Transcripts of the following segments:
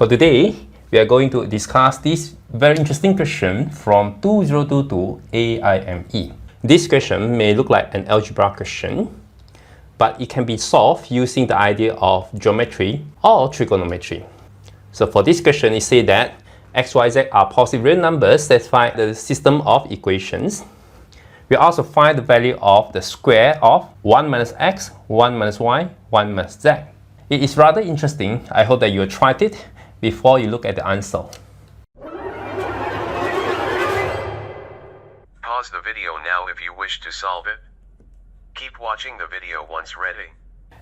For today, we are going to discuss this very interesting question from 2022 AIME. This question may look like an algebra question, but it can be solved using the idea of geometry or trigonometry. So for this question, it says that x, y, z are positive real numbers satisfy the system of equations. We also find the value of the square of 1 minus x, 1 minus y, 1 minus z. It is rather interesting. I hope that you have tried it before you look at the answer. Pause the video now if you wish to solve it. Keep watching the video once ready.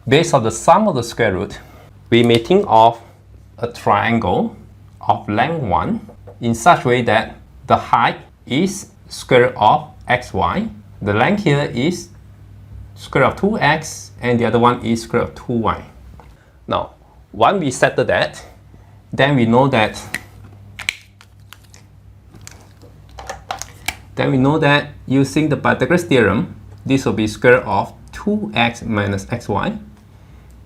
Based on the sum of the square root, we may think of a triangle of length 1 in such a way that the height is square root of xy, the length here is square root of 2x, and the other one is square root of 2y. Now, once we settle that, then we know that using the Pythagoras theorem, this will be square root of 2x minus xy,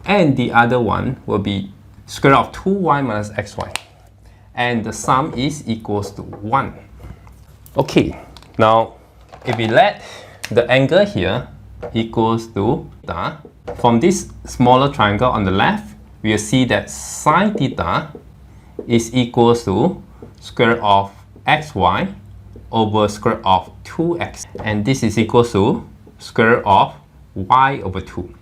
and the other one will be square root of 2y minus xy, and the sum is equals to 1. Okay, now if we let the angle here equals to theta, from this smaller triangle on the left, we will see that sine theta is equals to square root of xy over square root of 2x, and this is equals to square root of y over 2.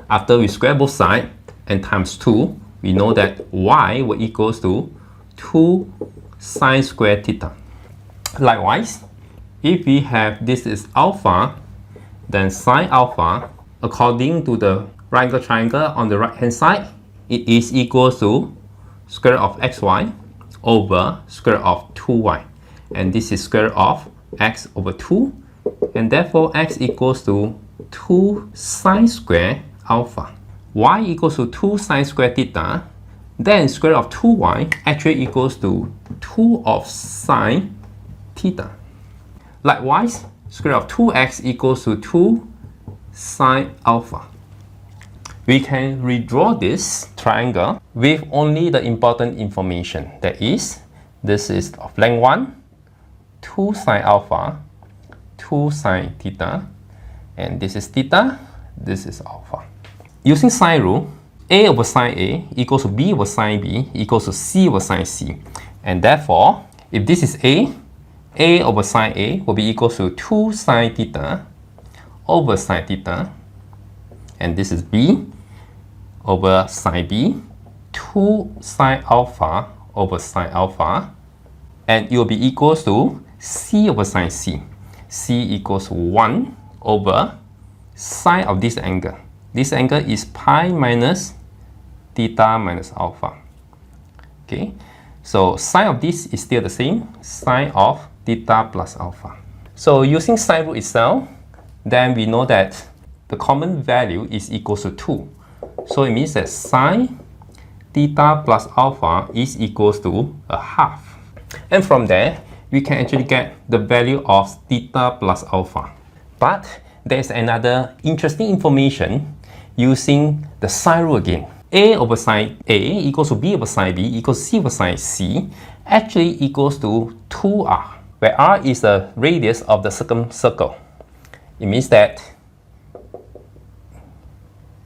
After we square both sides and times 2, we know that y will equals to 2 sine squared theta. Likewise, if we have this is alpha, then sine alpha, according to the right angle triangle on the right hand side, it is equals to square root of xy over square root of 2y, and this is square root of x over 2, and therefore x equals to 2 sine square alpha. Y equals to 2 sine square theta, then square root of 2y actually equals to 2 of sine theta. Likewise, square root of 2x equals to 2 sine alpha. We can redraw this triangle with only the important information. That is, this is of length 1, 2 sine alpha, 2 sine theta, and this is theta, this is alpha. Using sine rule, a over sine a equals to b over sine b equals to c over sine c. And therefore, if this is a over sine a will be equals to 2 sine theta over sine theta. And this is b over sine b, 2 sine alpha over sine alpha. And it will be equals to c over sine c. c equals 1 over sine of this angle. This angle is pi minus theta minus alpha. Okay, so sine of this is still the same, sine of theta plus alpha. So using sine root itself, then we know that the common value is equals to 2. So it means that sine theta plus alpha is equals to a half. And from there, we can actually get the value of theta plus alpha. But there's another interesting information using the sine rule again. A over sine A equals to B over sine B equals C over sine C actually equals to 2r, where r is the radius of the circle. It means that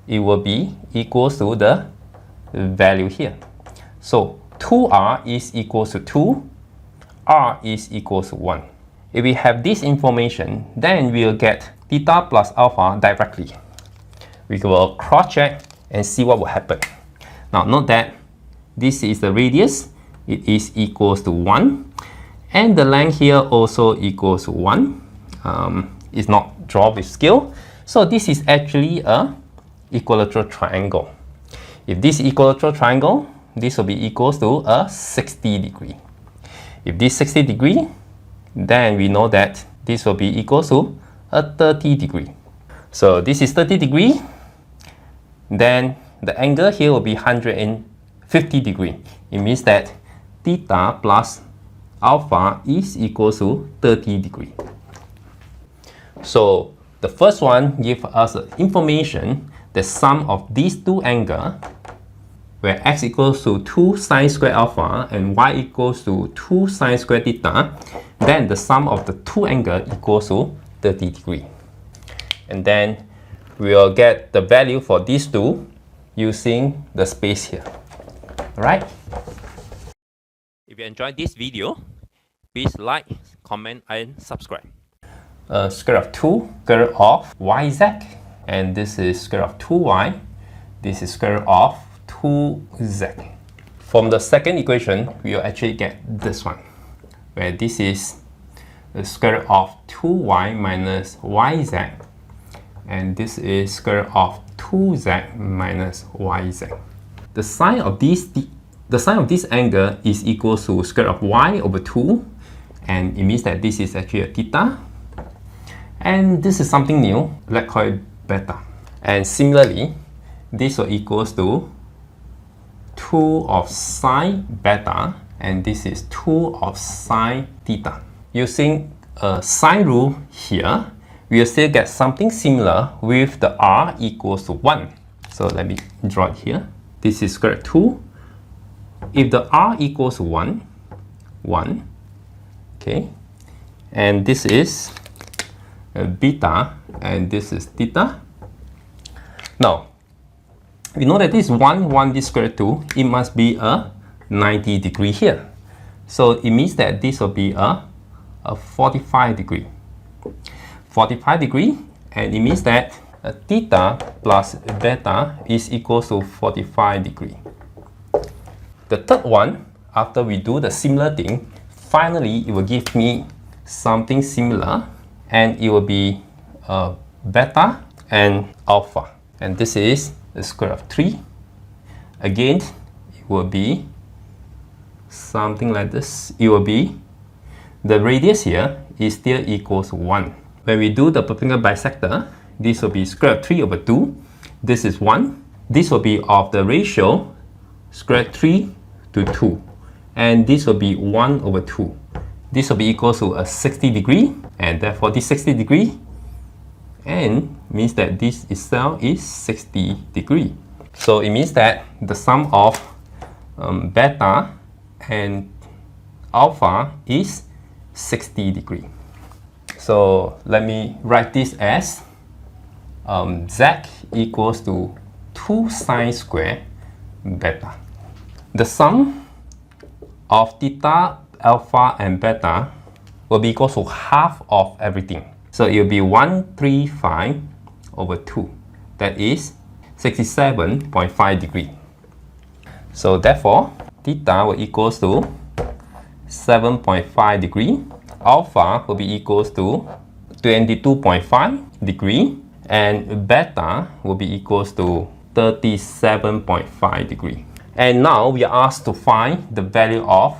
it will be equals to the value here. So 2r is equals to 2, r is equals to 1. If we have this information, then we'll get theta plus alpha directly. We will cross-check and see what will happen. Now note that this is the radius, it is equals to 1, and the length here also equals to 1. It's not drawn with scale, so this is actually a equilateral triangle. If this equilateral triangle, this will be equals to a 60 degree. If this 60 degree, then we know that this will be equals to a 30 degree. So this is 30 degree, then the angle here will be 150 degree. It means that theta plus alpha is equals to 30 degree. So the first one gives us information the sum of these two angles where x equals to 2 sine square alpha and y equals to 2 sine square theta, then the sum of the two angles equals to 30 degrees. And then we'll get the value for these two using the space here. Alright? If you enjoyed this video, please like, comment and subscribe. Square root of 2, square root of yz, and this is square root of 2y, this is square root of 2z. From the second equation, we will actually get this one, where this is the square root of 2y minus yz, and this is square root of 2z minus yz. The sine of this angle is equal to square root of y over 2, and it means that this is actually a theta. And this is something new, let's call it beta. And similarly, this will equals to 2 of sine beta, and this is 2 of sine theta. Using a sine rule here, we will still get something similar with the r equals to 1. So let me draw it here. This is square root 2. If the r equals 1, okay, and this is beta, and this is theta. Now, we know that this 1, this square root 2, it must be a 90 degree here. So it means that this will be a 45 degree. 45 degree, and it means that theta plus beta is equal to 45 degree. The third one, after we do the similar thing, finally it will give me something similar, and it will be beta and alpha. And this is the square root of 3. Again, it will be something like this. It will be, the radius here is still equals to 1. When we do the perpendicular bisector, this will be square root of 3 over 2. This is 1. This will be of the ratio square root 3 to 2. And this will be 1 over 2. This will be equal to a 60 degree, and therefore this 60 degree, and means that this itself is 60 degree. So it means that the sum of beta and alpha is 60 degree. So let me write this as z equals to 2 sine square beta. The sum of theta, alpha and beta will be equal to half of everything. So it will be 135 over 2. That is 67.5 degree. So therefore, theta will equals to 7.5 degree. Alpha will be equals to 22.5 degree. And beta will be equals to 37.5 degree. And now we are asked to find the value of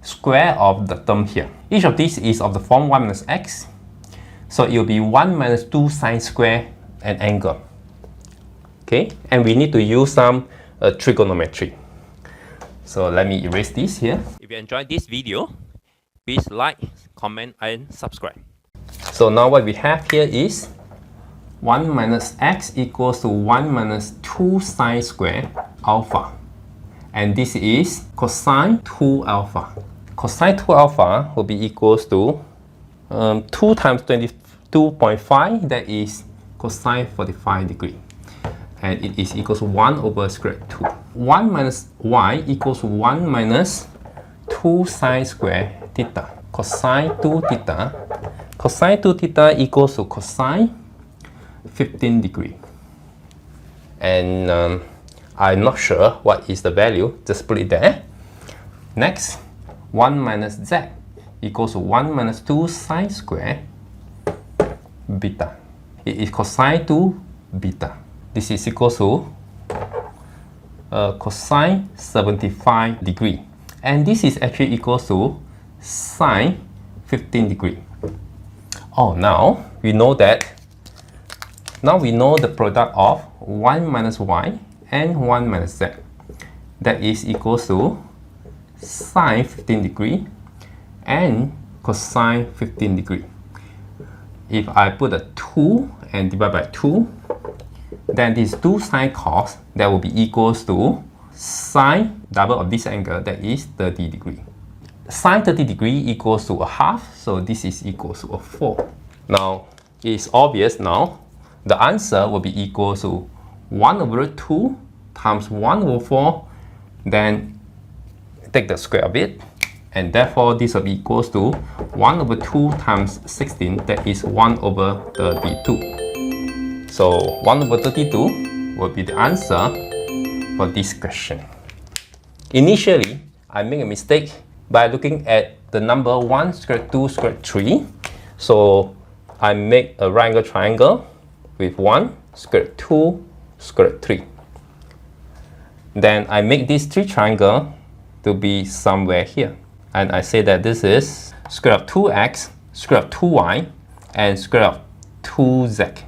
square of the term here. Each of these is of the form 1 minus x. So it will be 1 minus 2 sine square an angle. Okay, and we need to use some trigonometry. So let me erase this here. If you enjoyed this video, please like, comment and subscribe. So now what we have here is 1 minus x equals to 1 minus 2 sine square alpha. And this is cosine 2 alpha. Cosine 2 alpha will be equals to 2 times 22.5, that is cosine 45 degree. And it is equals to 1 over square root 2. 1 minus y equals to 1 minus 2 sine square theta. Cosine 2 theta. Cosine 2 theta equals to cosine 15 degree. And I'm not sure what is the value, just put it there. Next, 1 minus z equals to 1 minus 2 sine square beta. It is cosine 2 beta. This is equal to cosine 75 degree. And this is actually equal to sine 15 degree. Oh, now we know that. Now we know the product of 1 minus y and 1 minus z. That is equal to sine 15 degree and cosine 15 degree. If I put a 2 and divide by 2, then this 2 sine cos, that will be equals to sine double of this angle, that is 30 degrees. Sine 30 degrees equals to a half, so this is equals to a 4. Now, it's obvious now, the answer will be equal to 1 over 2 times 1 over 4, then take the square of it, and therefore this will be equals to 1 over 2 times 16, that is 1 over 32. So 1 over 32 will be the answer for this question. Initially, I make a mistake by looking at the number 1 square 2 square 3. So I make a right angle triangle with 1 square 2 square 3. Then I make this 3 triangle to be somewhere here. And I say that this is square root of 2x, square root of 2y, and square root of 2z.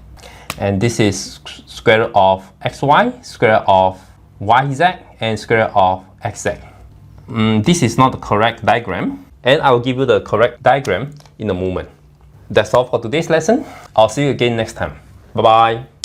And this is square root of xy, square root of yz, and square root of xz. This is not the correct diagram, and I will give you the correct diagram in a moment. That's all for today's lesson. I'll see you again next time. Bye-bye.